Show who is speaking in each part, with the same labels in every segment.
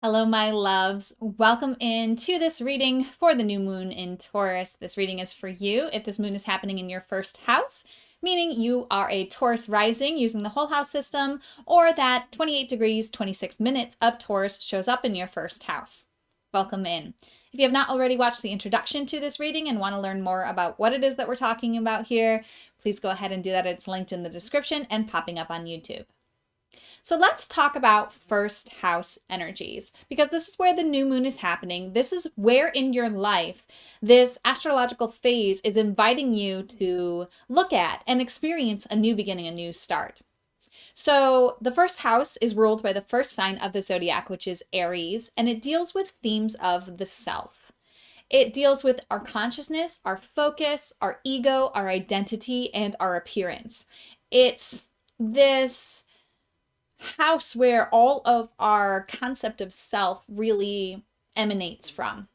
Speaker 1: Hello, my loves. Welcome into this reading for the new moon in Taurus. This reading is for you if this moon is happening in your first house, meaning you are a Taurus rising using the whole house system, or that 28 degrees, 26 minutes of Taurus shows up in your first house. Welcome in. If you have not already watched the introduction to this reading and want to learn more about what it is that we're talking about here, please go ahead and do that. It's linked in the description and popping up on YouTube. So let's talk about first house energies because this is where the new moon is happening. This is where in your life this astrological phase is inviting you to look at and experience a new beginning, a new start. So the first house is ruled by the first sign of the zodiac, which is Aries, and it deals with themes of the self. It deals with our consciousness, our focus, our ego, our identity, and our appearance. It's this house where all of our concept of self really emanates from.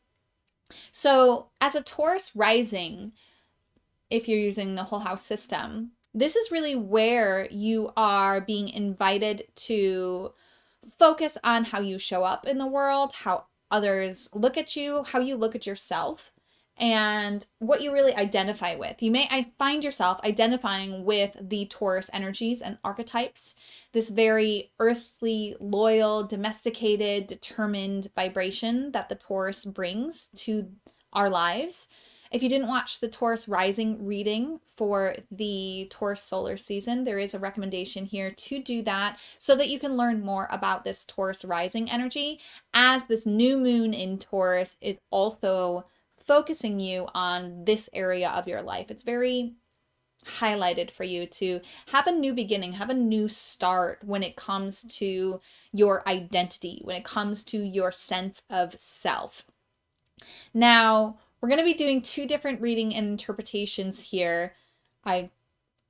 Speaker 1: So, as a Taurus rising, if you're using the whole house system, this is really where you are being invited to focus on how you show up in the world, how others look at you, how you look at yourself, and what you really identify with. You may find yourself identifying with the Taurus energies and archetypes, this very earthly, loyal, domesticated, determined vibration that the Taurus brings to our lives. If you didn't watch the Taurus rising reading for the Taurus solar season, there is a recommendation here to do that so that you can learn more about this Taurus rising energy, as this new moon in Taurus is also focusing you on this area of your life. It's very highlighted for you to have a new beginning, have a new start when it comes to your identity, when it comes to your sense of self. Now, we're going to be doing two different reading and interpretations here. I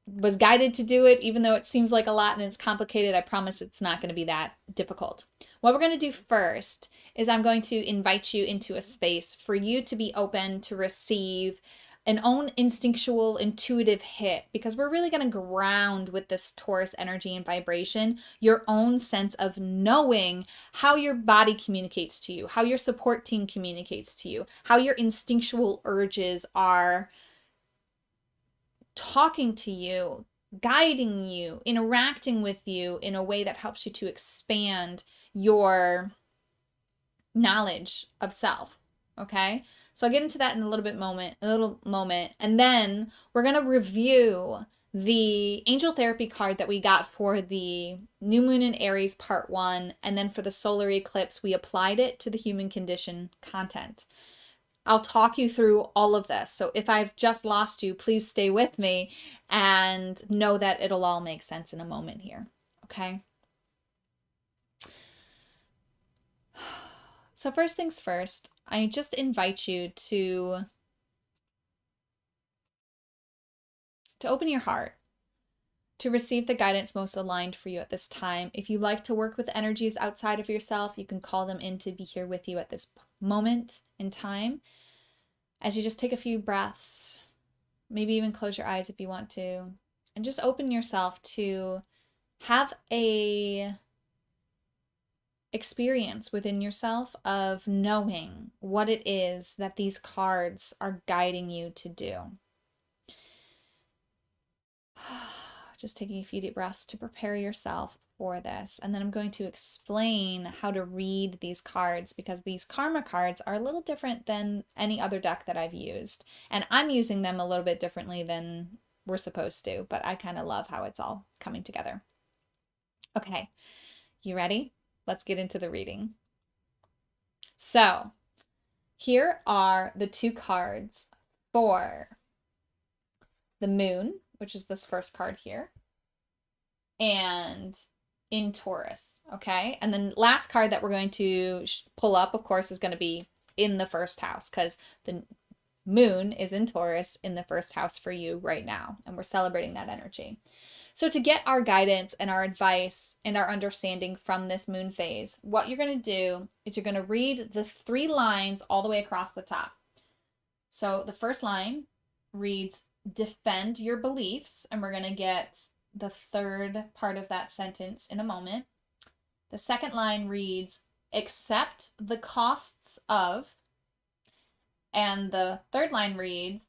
Speaker 1: was guided to do it, even though it seems like a lot and it's complicated. I promise it's not going to be that difficult. What we're going to do first is I'm going to invite you into a space for you to be open to receive an own instinctual, intuitive hit, because we're really going to ground with this Taurus energy and vibration your own sense of knowing how your body communicates to you, how your support team communicates to you, how your instinctual urges are talking to you, guiding you, interacting with you in a way that helps you to expand your knowledge of self. Okay? So I'll get into that in a little moment. And then we're going to review the angel therapy card that we got for the new moon in Aries part 1. And then for the solar eclipse, we applied it to the human condition content. I'll talk you through all of this. So if I've just lost you, please stay with me and know that it'll all make sense in a moment here. Okay? So first things first, I just invite you to open your heart to receive the guidance most aligned for you at this time. If you like to work with energies outside of yourself, you can call them in to be here with you at this moment in time. As you just take a few breaths, maybe even close your eyes if you want to, and just open yourself to have a experience within yourself of knowing what it is that these cards are guiding you to do. Just taking a few deep breaths to prepare yourself for this. And then I'm going to explain how to read these cards, because these karma cards are a little different than any other deck that I've used. And I'm using them a little bit differently than we're supposed to, but I kind of love how it's all coming together. Okay, you ready? Let's get into the reading. So here are the two cards for the moon, which is this first card here, and in Taurus, okay? And then last card that we're going to pull up, of course, is going to be in the first house, because the moon is in Taurus in the first house for you right now, and we're celebrating that energy. So to get our guidance and our advice and our understanding from this moon phase, what you're going to do is you're going to read the 3 lines all the way across the top. So the first line reads, defend your beliefs, and we're going to get the third part of that sentence in a moment. The second line reads, accept the costs of, and the third line reads,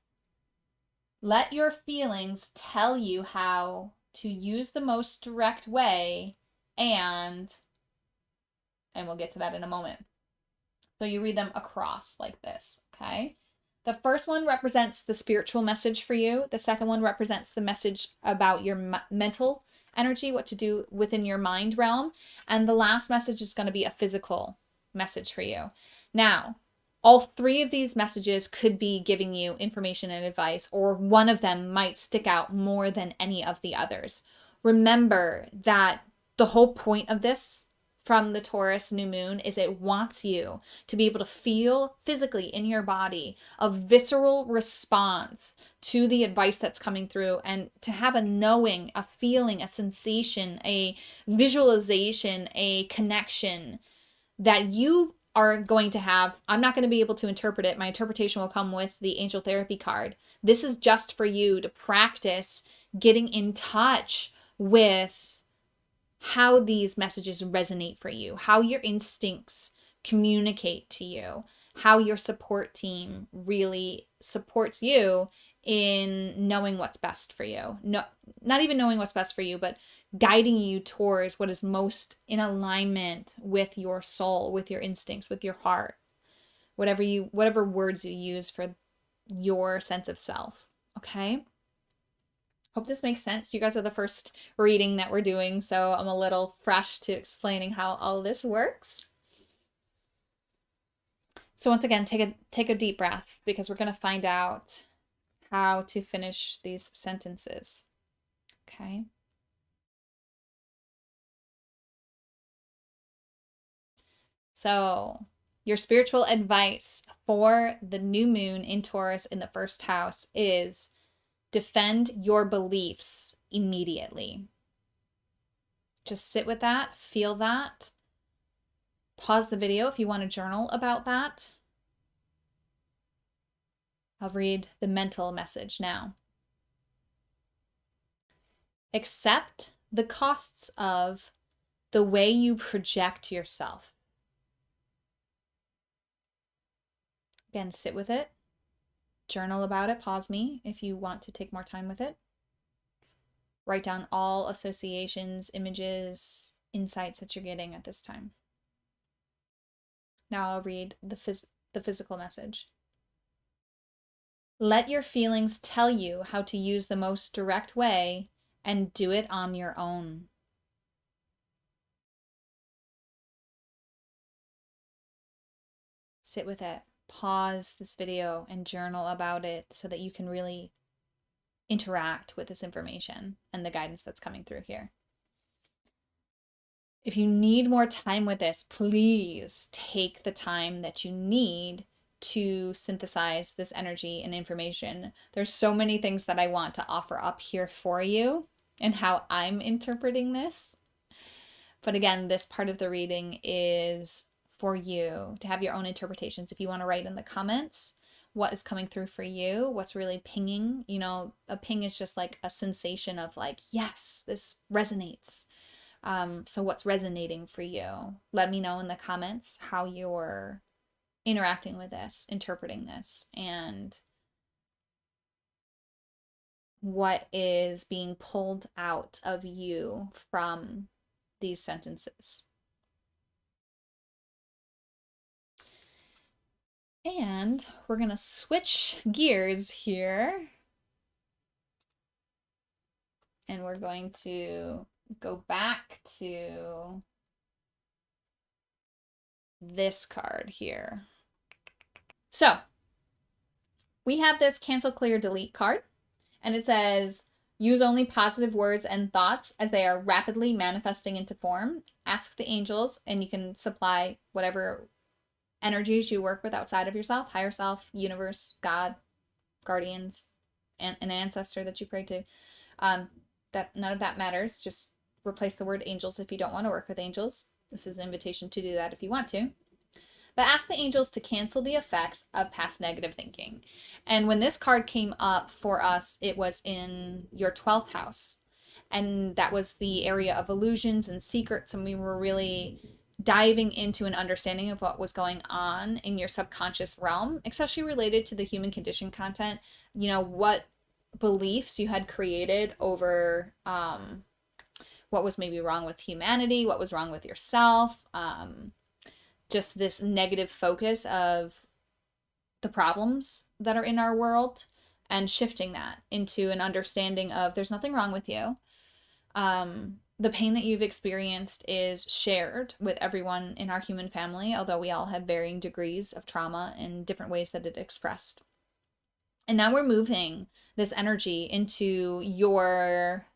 Speaker 1: let your feelings tell you how to use the most direct way, and we'll get to that in a moment. So you read them across like this, okay? The first one represents the spiritual message for you. The second one represents the message about your mental energy, what to do within your mind realm. And the last message is going to be a physical message for you. Now, all three of these messages could be giving you information and advice, or one of them might stick out more than any of the others. Remember that the whole point of this from the Taurus new moon is it wants you to be able to feel physically in your body a visceral response to the advice that's coming through, and to have a knowing, a feeling, a sensation, a visualization, a connection that you are going to have. I'm not going to be able to interpret it. My interpretation will come with the angel therapy card. This is just for you to practice getting in touch with how these messages resonate for you, how your instincts communicate to you, how your support team really supports you in knowing what's best for you. No, not even knowing what's best for you, but guiding you towards what is most in alignment with your soul, with your instincts, with your heart, whatever words you use for your sense of self. Okay? Hope this makes sense. You guys are the first reading that we're doing, so I'm a little fresh to explaining how all this works. So once again, take a deep breath, because we're going to find out how to finish these sentences. Okay? So, your spiritual advice for the new moon in Taurus in the first house is defend your beliefs immediately. Just sit with that, feel that. Pause the video if you want to journal about that. I'll read the mental message now. Accept the costs of the way you project yourself. Again, sit with it. Journal about it. Pause me if you want to take more time with it. Write down all associations, images, insights that you're getting at this time. Now I'll read the physical message. Let your feelings tell you how to use the most direct way, and do it on your own. Sit with it. Pause this video and journal about it so that you can really interact with this information and the guidance that's coming through here. If you need more time with this, please take the time that you need to synthesize this energy and information. There's so many things that I want to offer up here for you and how I'm interpreting this. But again, this part of the reading is for you to have your own interpretations. If you want to write in the comments what is coming through for you, what's really pinging. You know, a ping is just like a sensation of like, yes, this resonates. So what's resonating for you? Let me know in the comments how you're interacting with this, interpreting this, and what is being pulled out of you from these sentences. And we're going to switch gears here. And we're going to go back to this card here. So we have this cancel, clear, delete card, and it says use only positive words and thoughts as they are rapidly manifesting into form. Ask the angels, and you can supply whatever energies you work with outside of yourself, higher self, universe, God, guardians, and an ancestor that you pray to. That none of that matters. Just replace the word angels if you don't want to work with angels. This is an invitation to do that if you want to. But ask the angels to cancel the effects of past negative thinking. And when this card came up for us, it was in your 12th house. And that was the area of illusions and secrets. And we were really diving into an understanding of what was going on in your subconscious realm, especially related to the human condition content, what beliefs you had created over what was maybe wrong with humanity, what was wrong with yourself, just this negative focus of the problems that are in our world, and shifting that into an understanding of there's nothing wrong with you. The pain that you've experienced is shared with everyone in our human family, although we all have varying degrees of trauma and different ways that it expressed. And now we're moving this energy into your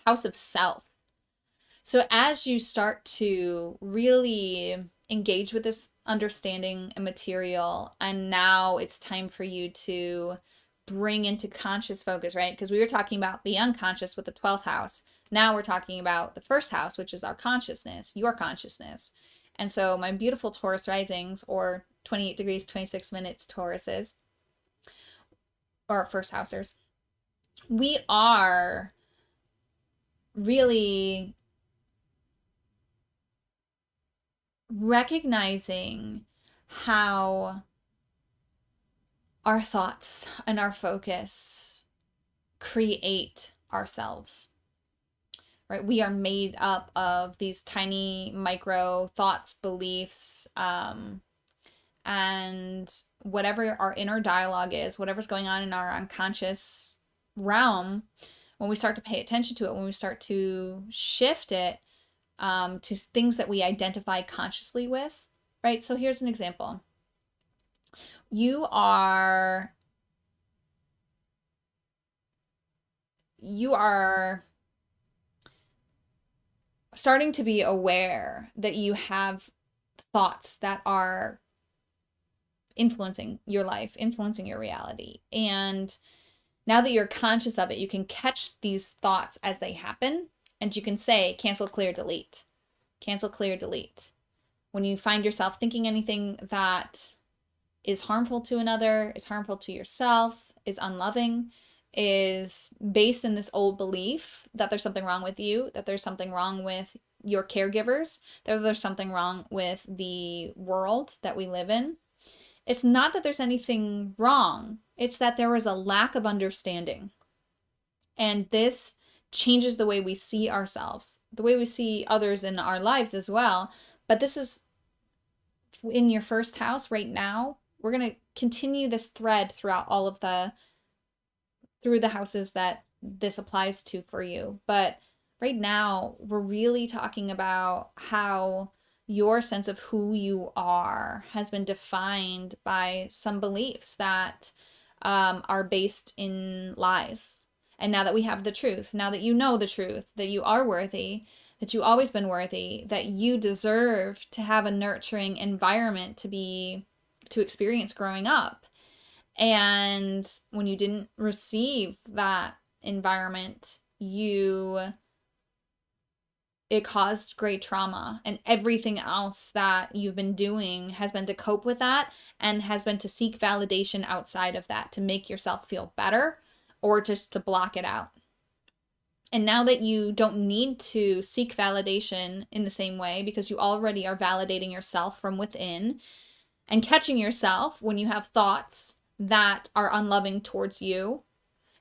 Speaker 1: house of self. So as you start to really engage with this understanding and material, and now it's time for you to bring into conscious focus, right? Because we were talking about the unconscious with the 12th house. Now we're talking about the first house, which is our consciousness, your consciousness. And so my beautiful Taurus risings, or 28 degrees, 26 minutes Tauruses, or first housers, we are really recognizing how our thoughts and our focus create ourselves, right? We are made up of these tiny micro thoughts, beliefs, and whatever our inner dialogue is, whatever's going on in our unconscious realm, when we start to pay attention to it, when we start to shift it to things that we identify consciously with, right? So here's an example. You are starting to be aware that you have thoughts that are influencing your life, influencing your reality. And now that you're conscious of it, you can catch these thoughts as they happen, and you can say, cancel, clear, delete. Cancel, clear, delete. When you find yourself thinking anything that is harmful to another, is harmful to yourself, is unloving, is based in this old belief that there's something wrong with you, that there's something wrong with your caregivers, that there's something wrong with the world that we live in. It's not that there's anything wrong. It's that there was a lack of understanding. And this changes the way we see ourselves, the way we see others in our lives as well. But this is in your first house right now. We're going to continue this thread throughout all of through the houses that this applies to for you. But right now, we're really talking about how your sense of who you are has been defined by some beliefs that are based in lies. And now that we have the truth, now that you know the truth, that you are worthy, that you've always been worthy, that you deserve to have a nurturing environment to experience growing up. And when you didn't receive that environment, it caused great trauma, and everything else that you've been doing has been to cope with that, and has been to seek validation outside of that, to make yourself feel better, or just to block it out. And now that you don't need to seek validation in the same way, because you already are validating yourself from within, and catching yourself when you have thoughts that are unloving towards you,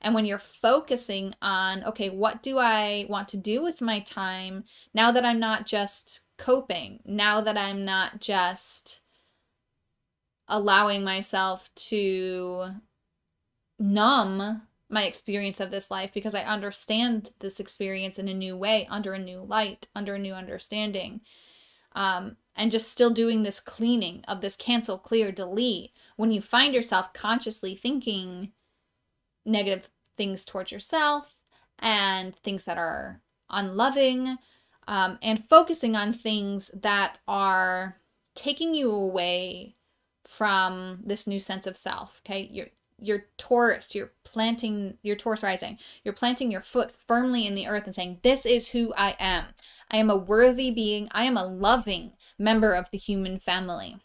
Speaker 1: and when you're focusing on, okay, what do I want to do with my time now that I'm not just coping, now that I'm not just allowing myself to numb my experience of this life, because I understand this experience in a new way, under a new light, under a new understanding. And just still doing this cleaning of this cancel, clear, delete. When you find yourself consciously thinking negative things towards yourself and things that are unloving, and focusing on things that are taking you away from this new sense of self. Okay, you're Taurus, you're planting your Taurus rising, you're planting your foot firmly in the earth and saying, this is who I am. I am a worthy being. I am a loving member of the human family.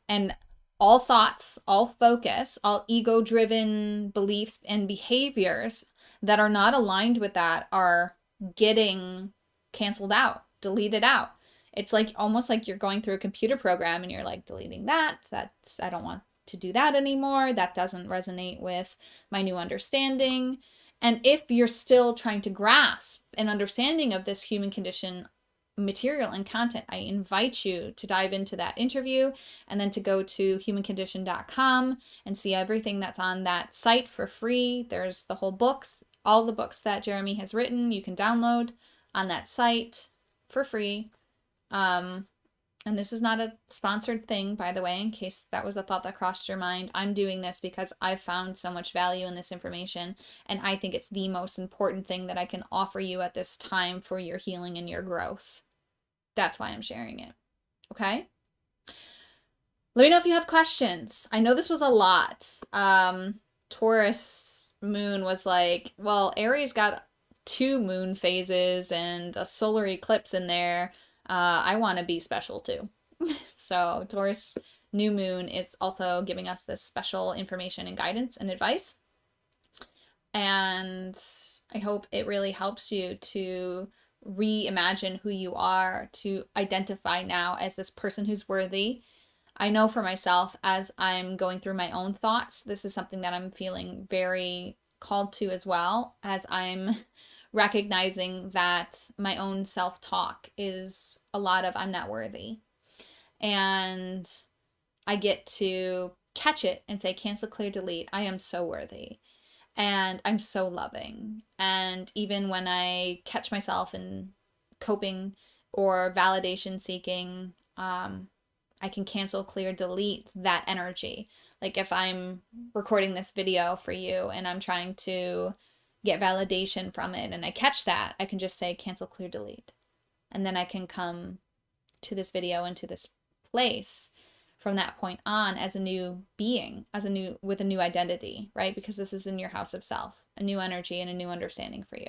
Speaker 1: And all thoughts, all focus, all ego-driven beliefs and behaviors that are not aligned with that are getting canceled out, deleted out. It's like almost like you're going through a computer program and you're like deleting that. I don't want to do that anymore. That doesn't resonate with my new understanding. And if you're still trying to grasp an understanding of this human condition material and content, I invite you to dive into that interview and then to go to humancondition.com and see everything that's on that site for free. There's the whole books, all the books that Jeremy has written, you can download on that site for free. And this is not a sponsored thing, by the way, in case that was a thought that crossed your mind. I'm doing this because I've found so much value in this information, and I think it's the most important thing that I can offer you at this time for your healing and your growth. That's why I'm sharing it. Okay? Let me know if you have questions. I know this was a lot. Taurus moon was like, well, Aries got 2 moon phases and a solar eclipse in there. I want to be special too. So Taurus new moon is also giving us this special information and guidance and advice. And I hope it really helps you to reimagine who you are, to identify now as this person who's worthy. I know for myself, as I'm going through my own thoughts, this is something that I'm feeling very called to as well, as I'm recognizing that my own self-talk is a lot of I'm not worthy. And I get to catch it and say, cancel, clear, delete. I am so worthy. And I'm so loving. And even when I catch myself in coping or validation seeking, I can cancel, clear, delete that energy. Like if I'm recording this video for you and I'm trying to get validation from it and I catch that, I can just say cancel, clear, delete. And then I can come to this video and to this place from that point on as a new being, with a new identity, right? Because this is in your house of self, a new energy and a new understanding for you.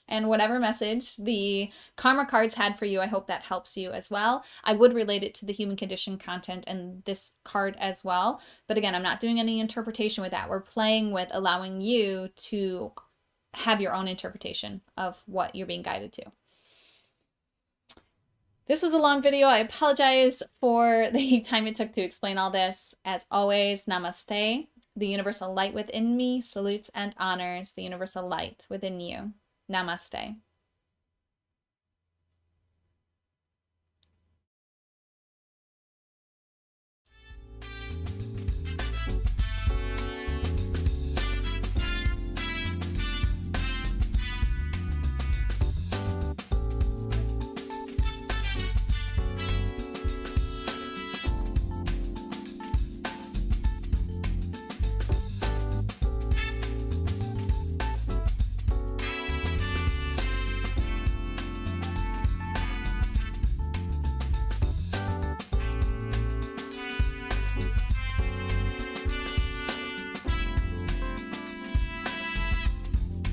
Speaker 1: And whatever message the karma cards had for you, I hope that helps you as well. I would relate it to the human condition content and this card as well. But again, I'm not doing any interpretation with that. We're playing with allowing you to have your own interpretation of what you're being guided to. This was a long video. I apologize for the time it took to explain all this. As always, namaste. The universal light within me salutes and honors the universal light within you. Namaste.